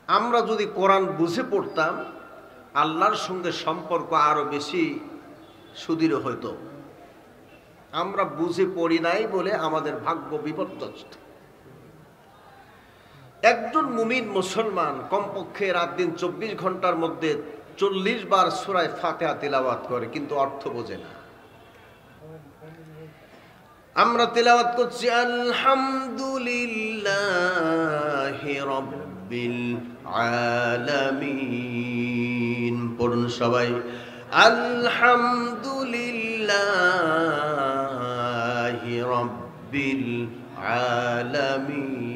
আমরা যদি কোরআন বুঝে পড়তাম আল্লাহর সঙ্গে সম্পর্ক আরো বেশি সুদৃঢ় হইতো। আমরা বুঝে পড়ি নাই বলে আমাদের ভাগ্য বিপর্যস্ত। একজন মুমিন মুসলমান কমপক্ষে রাত দিন 24 ঘন্টার মধ্যে 40 বার সূরা ফাতিহা তিলাওয়াত করে, কিন্তু অর্থ বোঝে না। আমরা তিলাওয়াত করছি আলহামদুলিল্লাহি রাব্বিল আলামিন। পড়ুন সবাই, আলহামদুলিল্লাহি রাব্বিল আলামিন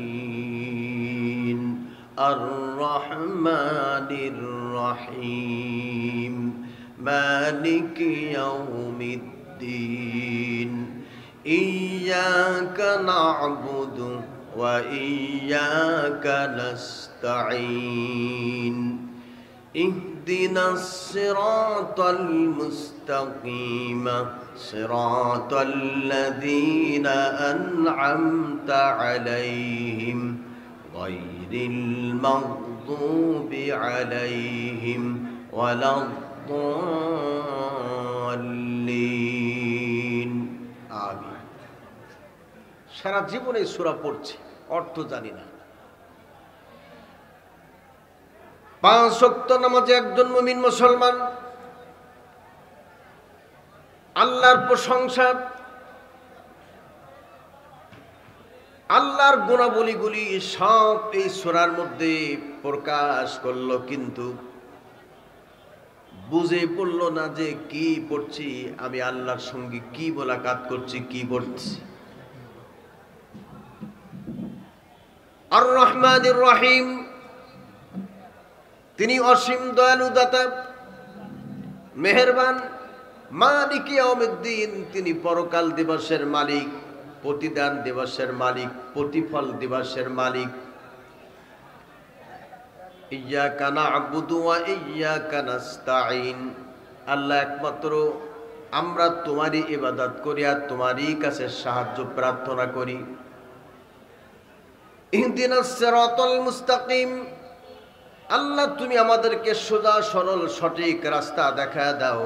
আর রহমানির রহিম মালিকি ইয়াউমিদ্দিন ইয়্যাকা না'বুদু ওয়া ইয়্যাকা নাস্তাঈন ইহদিনাস সিরাতাল মুস্তাকিম সিরাতাল লাযীনা আন'আমতা আলাইহিম গায়রিল মাগদুবি আলাইহিম ওয়ালাদ-দাল্লিন। আমিন। সারা জীবনে সূরা পড়ছি, অর্থ জানি না। 5 ওয়াক্ত নামাজে একজন মুমিন মুসলমান আল্লাহর প্রশংসা, আল্লাহর গুণাবলীগুলি সব এই সূরার মধ্যে প্রকাশ করলো, কিন্তু বুঝে পড়ল না যে কি পড়ছি, আমি আল্লাহর সঙ্গে কি মোলাকাত করছি, কি পড়ছি। আর রহমানির রহিম, তিনি অসীম দয়ালু দাতা, মেহেরবান। মালিক ইয়াউমিদ্দিন, তিনি পরকাল দিবসের মালিক, প্রতিদান দিবসের মালিক, প্রতিফল দিবসের মালিক। ইয়্যাকা না'বুদু ওয়া ইয়্যাকা নাস্তাঈন, আল্লাহ একমাত্র আমরা তোমারই ইবাদত করি আর তোমারই কাছে সাহায্য প্রার্থনা করি। ইহদিনাস সিরাতাল মুস্তাকিম, আল্লাহ তুমি আমাদেরকে সোজা সরল সঠিক রাস্তা দেখায় দাও।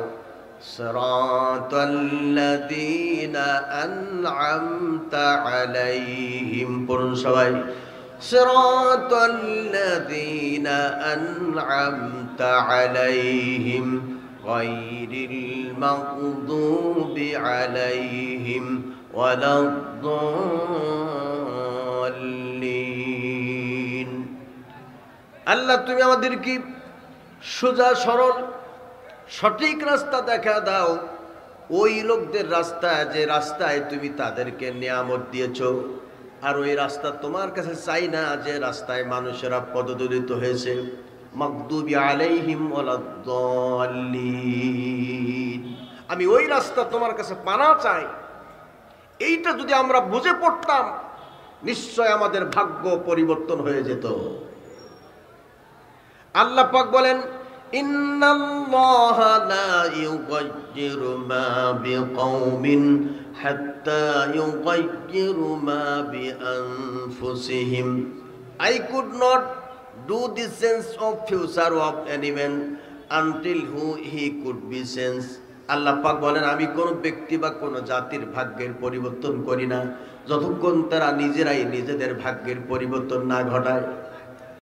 সিরাতাল্লাযীনা আন'আমতা আলাইহিম, পড়ুন সবাই, সিরাতাল্লাযীনা আন'আমতা আলাইহিম গায়রিল মাগদুবি আলাইহিম ওয়ালাদ-দাল্লিন। আল্লাহ তুমি আমাদেরকে সোজা সরল সঠিক রাস্তা দেখা দাও, ওই লোকদের রাস্তায় যে রাস্তায় তুমি তাদেরকে নিয়ামত দিয়েছো। আর ওই রাস্তা তোমার কাছে চাই না যে রাস্তায় মানুষেরা পদদলিত হয়েছে। মাগদুবি আলাইহিম ওয়ালাদ-দাল্লিন, আমি ওই রাস্তা তোমার কাছে পানা চাই। এইটা যদি আমরা বুঝে পড়তাম নিশ্চয় আমাদের ভাগ্য পরিবর্তন হয়ে যেত। আল্লাহ পাক বলেন, ইন্নাল্লাহা লা ইউগায়্যিরু মা বিকাওমিন হাত্তা ইউগায়্যিরু মা বিআনফুসিহিম। I could not do the sense of future of any man until who he could be sense. আল্লাহ পাক বলেন, আমি কোন ব্যক্তি বা কোন জাতির ভাগ্যের পরিবর্তন করি না যতক্ষণ তারা নিজেরাই নিজেদের ভাগ্যের পরিবর্তন না ঘটায়।